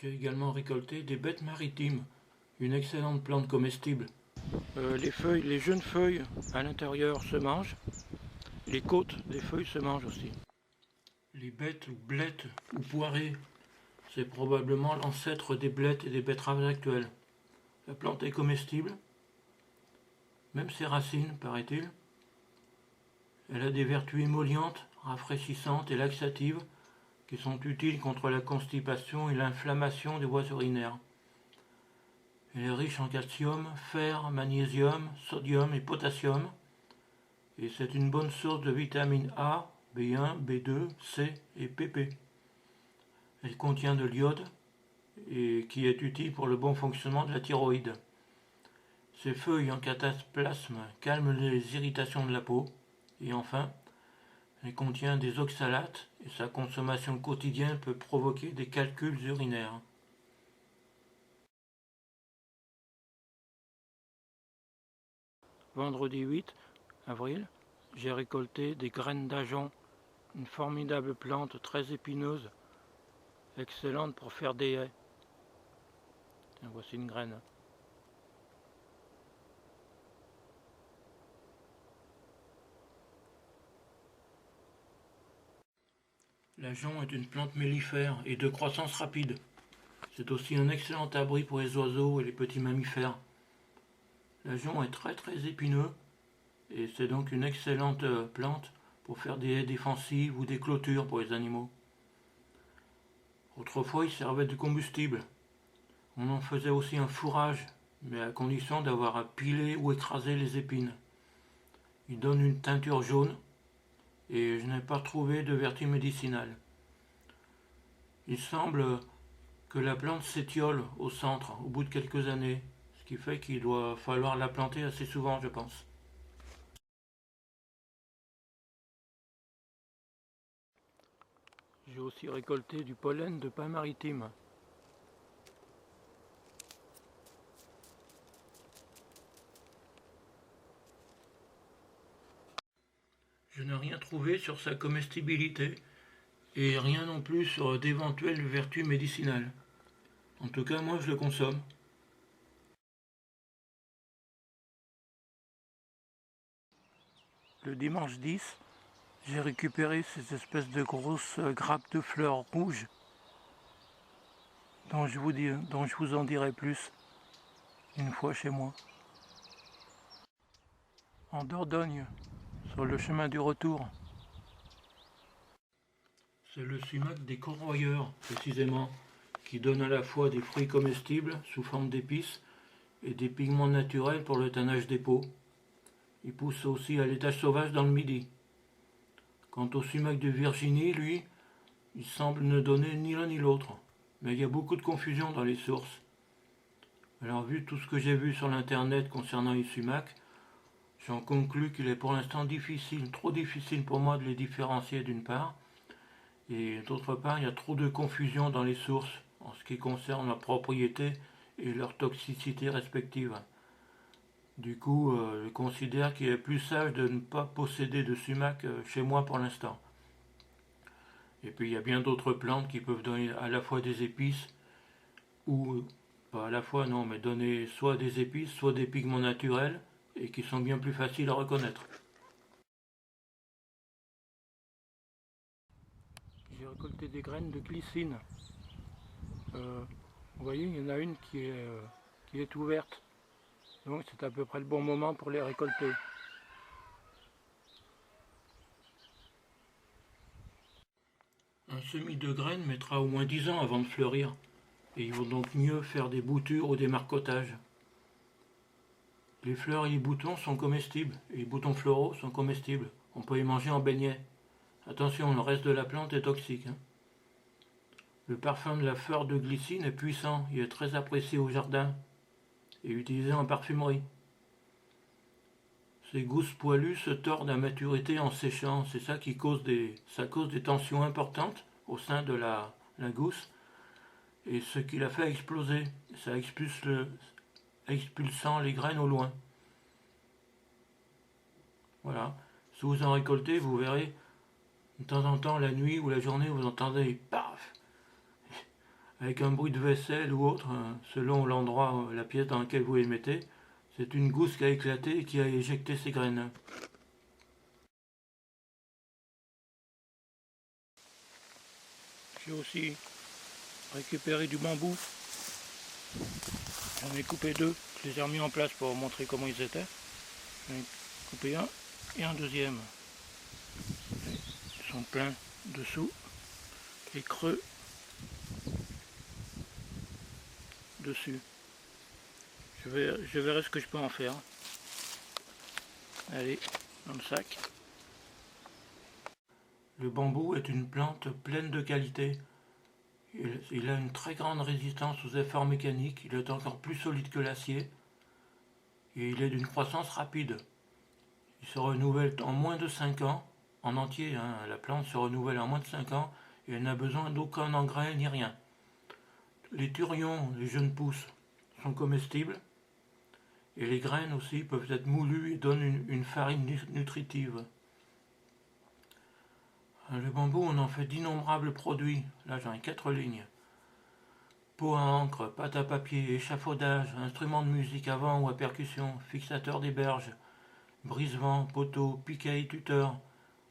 J'ai également récolté des bêtes maritimes, une excellente plante comestible. Les jeunes feuilles à l'intérieur se mangent, les côtes des feuilles se mangent aussi. Les bêtes ou blettes ou poirées, c'est probablement l'ancêtre des blettes et des betteraves actuelles. La plante est comestible, même ses racines, paraît-il. Elle a des vertus émollientes, rafraîchissantes et laxatives qui sont utiles contre la constipation et l'inflammation des voies urinaires. Elle est riche en calcium, fer, magnésium, sodium et potassium, et c'est une bonne source de vitamines A, B1, B2, C et PP. Elle contient de l'iode, et qui est utile pour le bon fonctionnement de la thyroïde. Ses feuilles en cataplasme calment les irritations de la peau, et enfin, elle contient des oxalates, et sa consommation quotidienne peut provoquer des calculs urinaires. Vendredi 8 avril, j'ai récolté des graines d'ajonc, une formidable plante très épineuse, excellente pour faire des haies. Tiens, voici une graine. L'ajonc est une plante mellifère et de croissance rapide. C'est aussi un excellent abri pour les oiseaux et les petits mammifères. L'ajonc est très épineux et c'est donc une excellente plante pour faire des haies défensives ou des clôtures pour les animaux. Autrefois, il servait de combustible. On en faisait aussi un fourrage, mais à condition d'avoir à piler ou écraser les épines. Il donne une teinture jaune et je n'ai pas trouvé de vertu médicinale. Il semble que la plante s'étiole au centre au bout de quelques années, ce qui fait qu'il doit falloir la planter assez souvent, je pense. J'ai aussi récolté du pollen de pin maritime. Je n'ai rien trouvé sur sa comestibilité et rien non plus sur d'éventuelles vertus médicinales. En tout cas, moi je le consomme. Le dimanche 10, j'ai récupéré ces espèces de grosses grappes de fleurs rouges dont je vous en dirai plus une fois chez moi. En Dordogne, sur le chemin du retour. C'est le sumac des corroyeurs, précisément, qui donne à la fois des fruits comestibles sous forme d'épices et des pigments naturels pour le tannage des peaux. Il pousse aussi à l'étage sauvage dans le Midi. Quant au sumac de Virginie, lui, il semble ne donner ni l'un ni l'autre, mais il y a beaucoup de confusion dans les sources. Alors vu tout ce que j'ai vu sur l'internet concernant les sumacs, j'en conclus qu'il est pour l'instant difficile, trop difficile pour moi de les différencier d'une part, et d'autre part il y a trop de confusion dans les sources en ce qui concerne leur propriété et leur toxicité respective. Du coup, je considère qu'il est plus sage de ne pas posséder de sumac chez moi pour l'instant. Et puis il y a bien d'autres plantes qui peuvent donner à la fois des épices ou pas à la fois non, mais donner soit des épices, soit des pigments naturels et qui sont bien plus faciles à reconnaître. J'ai récolté des graines de glycine. Vous voyez, il y en a une qui est ouverte. Donc c'est à peu près le bon moment pour les récolter. Un semis de graines mettra au moins 10 ans avant de fleurir, et il vaut donc mieux faire des boutures ou des marcottages. Les fleurs et les boutons sont comestibles, et les boutons floraux sont comestibles. On peut les manger en beignet. Attention, le reste de la plante est toxique. Le parfum de la fleur de glycine est puissant, il est très apprécié au jardin et utilisé en parfumerie. Ces gousses poilues se tordent à maturité en séchant, c'est ça qui cause des tensions importantes au sein de la gousse et ce qui la fait exploser, ça expulsant les graines au loin. Voilà. Si vous en récoltez, vous verrez, de temps en temps, la nuit ou la journée, vous entendez paf. avec un bruit de vaisselle ou autre, selon l'endroit, la pièce dans laquelle vous les mettez. C'est une gousse qui a éclaté et qui a éjecté ses graines. J'ai aussi récupéré du bambou. J'en ai coupé deux. Je les ai remis en place pour vous montrer comment ils étaient. J'en ai coupé un et un deuxième. Ils sont pleins dessous et creux dessus. Je verrai ce que je peux en faire. Allez, dans le sac. Le bambou est une plante pleine de qualité. Il a une très grande résistance aux efforts mécaniques, il est encore plus solide que l'acier et il est d'une croissance rapide. Il se renouvelle en moins de 5 ans, en entier, hein, la plante se renouvelle en moins de 5 ans et elle n'a besoin d'aucun engrais ni rien. Les turions, les jeunes pousses, sont comestibles et les graines aussi peuvent être moulues et donnent une farine nutritive. Le bambou, on en fait d'innombrables produits. Là, j'en ai 4 lignes. Pot à encre, pâte à papier, échafaudage, instruments de musique à vent ou à percussion, fixateur des berges, brise-vent, poteau, piquet, tuteur,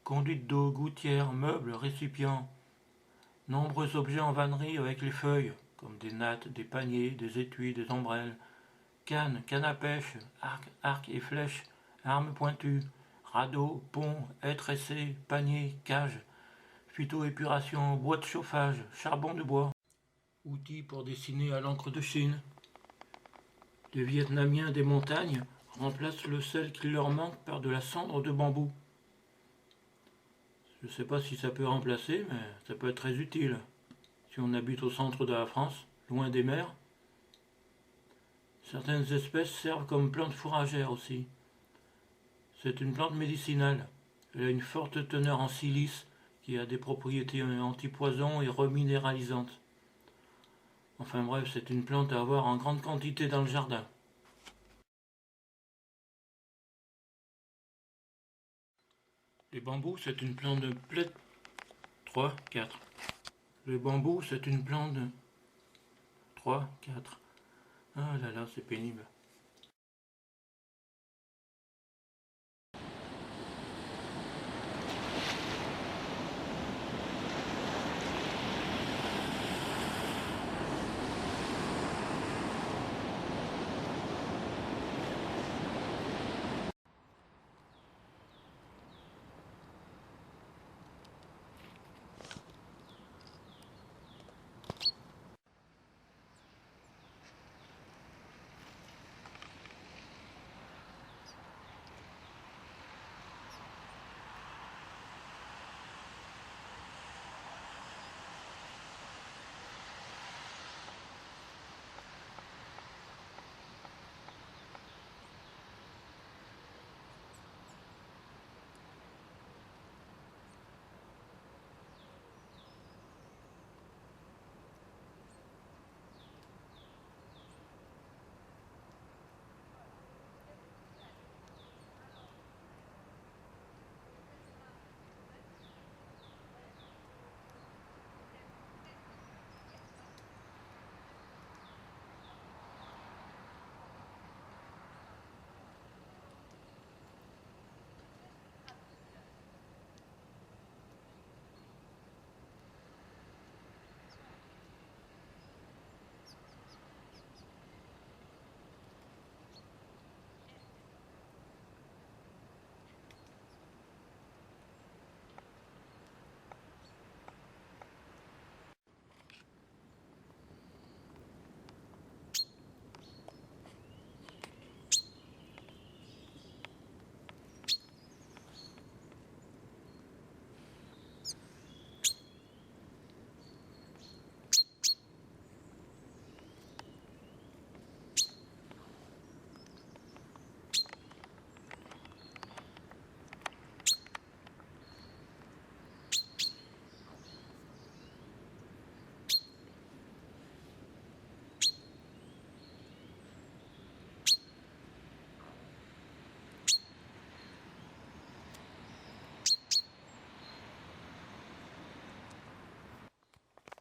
conduite d'eau, gouttière, meubles, récipients. Nombreux objets en vannerie avec les feuilles, comme des nattes, des paniers, des étuis, des ombrelles, cannes, cannes à pêche, arcs et flèches, armes pointues, radeaux, ponts, haies tressées, paniers, cages, phytoépuration, bois de chauffage, charbon de bois, outils pour dessiner à l'encre de Chine. Les Vietnamiens des montagnes remplacent le sel qui leur manque par de la cendre de bambou. Je ne sais pas si ça peut remplacer, mais ça peut être très utile. Si on habite au centre de la France, loin des mers, certaines espèces servent comme plantes fourragères aussi. C'est une plante médicinale. Elle a une forte teneur en silice qui a des propriétés antipoison et reminéralisantes. Enfin bref, c'est une plante à avoir en grande quantité dans le jardin. Les bambous, c'est une plante de plaide. 3, 4. Le bambou, c'est une plante de 3, 4. Ah là là, c'est pénible.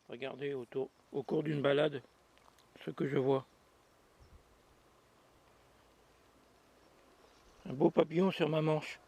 Regardez au cours d'une balade ce que je vois. Un beau papillon sur ma manche.